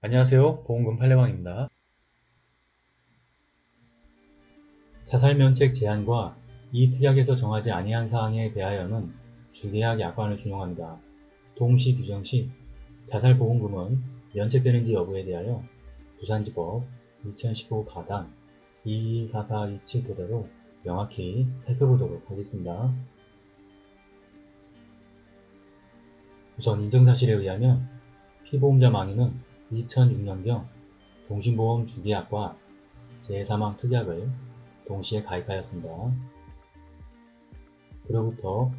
안녕하세요. 보험금 팔례방입니다. 자살면책 제한과 이 특약에서 정하지 아니한 사항에 대하여는 주계약 약관을 준용합니다. 동시 규정 시 자살보험금은 면책되는지 여부에 대하여 부산지법 2015 가단 224427 토대로 명확히 살펴보도록 하겠습니다. 우선 인정사실에 의하면 피보험자 망인은 2006년경 종신보험 주계약과 재사망 특약을 동시에 가입하였습니다. 그로부터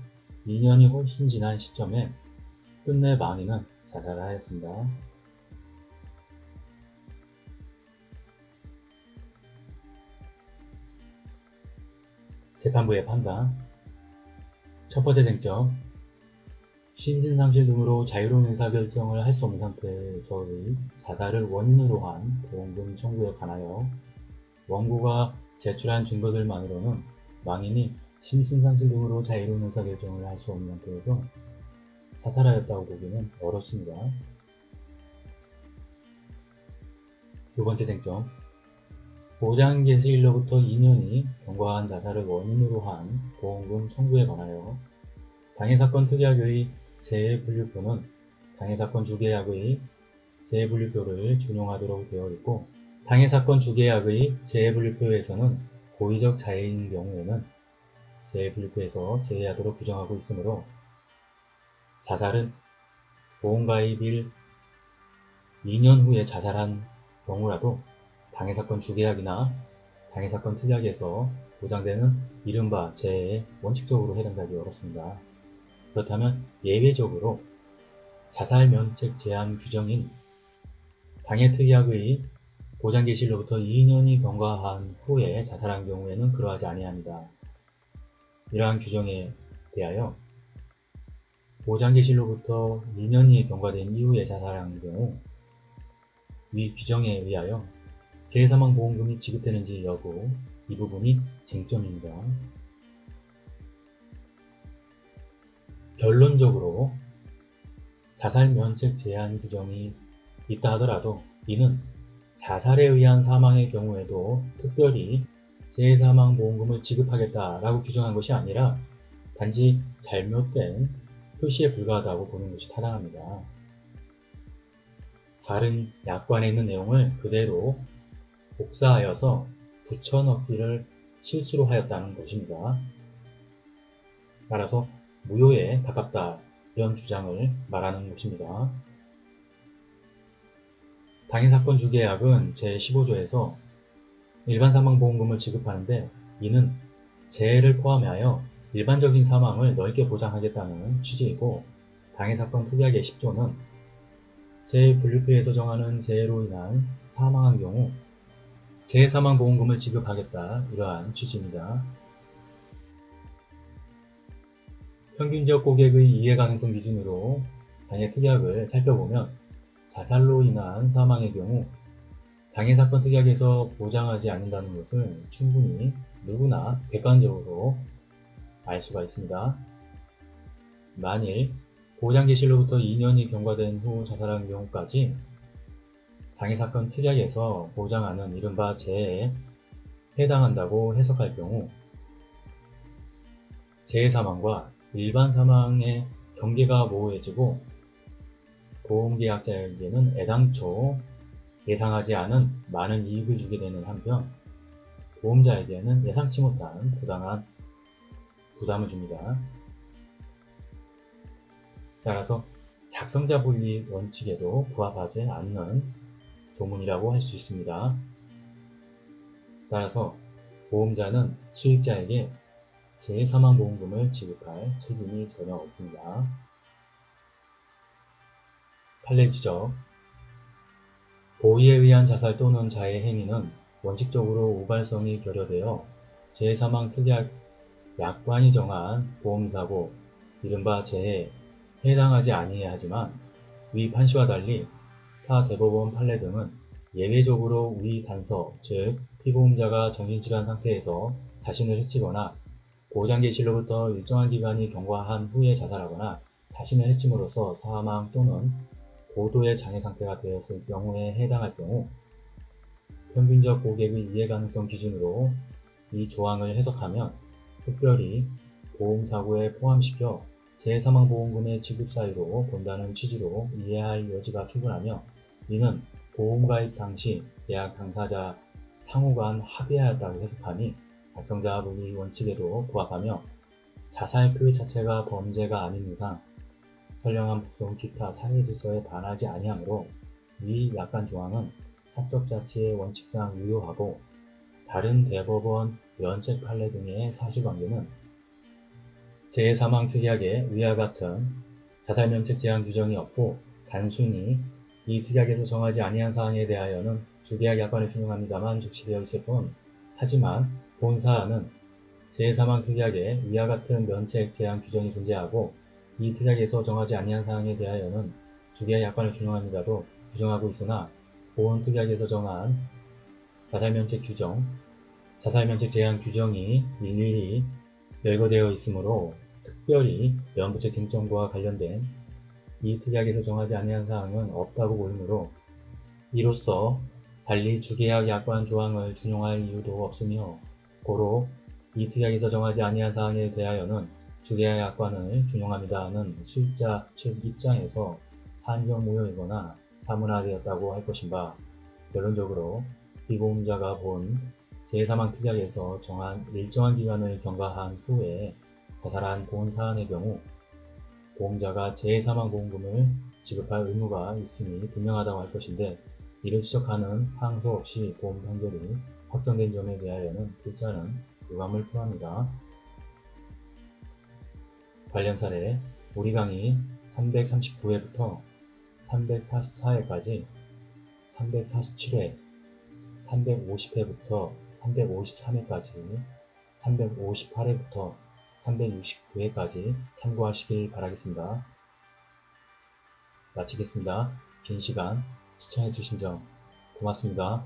2년이 훨씬 지난 시점에 끝내 망인은 자살을 하였습니다. 재판부의 판단. 첫 번째 쟁점. 심신상실 등으로 자유로운 의사결정을 할 수 없는 상태에서의 자살을 원인으로 한 보험금 청구에 관하여 원고가 제출한 증거들만으로는 망인이 심신상실 등으로 자유로운 의사결정을 할 수 없는 상태에서 자살하였다고 보기는 어렵습니다. 두 번째 쟁점. 보장 개시일로부터 2년이 경과한 자살을 원인으로 한 보험금 청구에 관하여 당해사건 특약의 재해분류표는 당해사건 주계약의 재해분류표를 준용하도록 되어 있고, 당해사건 주계약의 재해분류표에서는 고의적 자해인 경우에는 재해분류표에서 제외하도록 규정하고 있으므로 자살은 보험가입일 2년 후에 자살한 경우라도 당해사건 주계약이나 당해사건 특약에서 보장되는 이른바 재해에 원칙적으로 해당하기 어렵습니다. 그렇다면 예외적으로 자살면책 제한 규정인 당해특약의 보장개시일로부터 2년이 경과한 후에 자살한 경우에는 그러하지 아니합니다. 이러한 규정에 대하여 보장개시일로부터 2년이 경과된 이후에 자살한 경우 위 규정에 의하여 재해사망보험금이 지급되는지 여부, 이 부분이 쟁점입니다. 결론적으로 자살면책 제한 규정이 있다 하더라도 이는 자살에 의한 사망의 경우에도 특별히 재해사망보험금을 지급하겠다라고 규정한 것이 아니라 단지 잘못된 표시에 불과하다고 보는 것이 타당합니다. 다른 약관에 있는 내용을 그대로 복사하여서 붙여넣기를 실수로 하였다는 것입니다. 따라서 무효에 가깝다, 이런 주장을 말하는 것입니다. 당해사건 주계약은 제15조에서 일반사망보험금을 지급하는데 이는 재해를 포함하여 일반적인 사망을 넓게 보장하겠다는 취지이고, 당해사건 특약의 10조는 재해분류표에서 정하는 재해로 인한 사망한 경우 재해사망보험금을 지급하겠다, 이러한 취지입니다. 평균적 고객의 이해가능성 기준으로 당해특약을 살펴보면 자살로 인한 사망의 경우 당해사건 특약에서 보장하지 않는다는 것을 충분히 누구나 객관적으로 알 수가 있습니다. 만일 보장개시일로부터 2년이 경과된 후 자살한 경우까지 당해사건 특약에서 보장하는 이른바 재해에 해당한다고 해석할 경우 재해사망과 일반 사망의 경계가 모호해지고 보험계약자에게는 애당초 예상하지 않은 많은 이익을 주게 되는 한편 보험자에게는 예상치 못한 부당한 부담을 줍니다. 따라서 작성자 분리 원칙에도 부합하지 않는 조문이라고 할 수 있습니다. 따라서 보험자는 수익자에게 재해사망보험금을 지급할 책임이 전혀 없습니다. 판례 지적. 고의에 의한 자살 또는 자해 행위는 원칙적으로 우발성이 결여되어 재해사망 특약 약관이 정한 보험사고, 이른바 재해에 해당하지 아니하지만 위 판시와 달리 타 대법원 판례 등은 예외적으로 위 단서, 즉 피보험자가 정신질환 상태에서 자신을 해치거나 보장개시일로부터 일정한 기간이 경과한 후에 자살하거나 자신을 해침으로써 사망 또는 고도의 장애 상태가 되었을 경우에 해당할 경우 평균적 고객의 이해 가능성 기준으로 이 조항을 해석하면 특별히 보험사고에 포함시켜 재사망보험금의 지급 사유로 본다는 취지로 이해할 여지가 충분하며, 이는 보험가입 당시 계약 당사자 상호간 합의하였다고 해석하니 작성자 합의 원칙에도 부합하며, 자살 그 자체가 범죄가 아닌 이상 선량한 복종 기타 사회질서에 반하지 아니하므로 위 약관 조항은 사적 자치의 원칙상 유효하고, 다른 대법원 면책 판례 등의 사실관계는 제3항 특약에 위와 같은 자살면책 제한 규정이 없고 단순히 이 특약에서 정하지 아니한 사항에 대하여는 주계약 약관을 준용합니다만 적시되어 있을 뿐, 하지만 본 사안은 제3항 특약에 위와 같은 면책 제한 규정이 존재하고 이 특약에서 정하지 아니한 사항에 대하여는 주계약 약관을 준용합니다도 규정하고 있으나, 본 특약에서 정한 자살면책 규정, 자살면책 제한 규정이 일일이 열거되어 있으므로 특별히 면부책 쟁점과 관련된 이 특약에서 정하지 아니한 사항은 없다고 보이므로, 이로써 달리 주계약 약관 조항을 준용할 이유도 없으며, 고로 이 특약에서 정하지 아니한 사항에 대하여는 주계약 약관을 준용합니다는 수익자 측 입장에서 한정무효이거나 사문화되었다고 할 것인 바, 결론적으로 피보험자가 본 제3항 특약에서 정한 일정한 기간을 경과한 후에 자살한 본 사안의 경우 보험자가 제3항 보험금을 지급할 의무가 있음이 분명하다고 할 것인데, 이를 지적하는 항소 없이 보험 판결이 확정된 점에 대하여는 필자는 유감을 표합니다. 관련 사례 우리 강의 339회부터 344회까지, 347회, 350회부터 353회까지, 358회부터 369회까지 참고하시길 바라겠습니다. 마치겠습니다. 긴 시간 시청해주신 점 고맙습니다.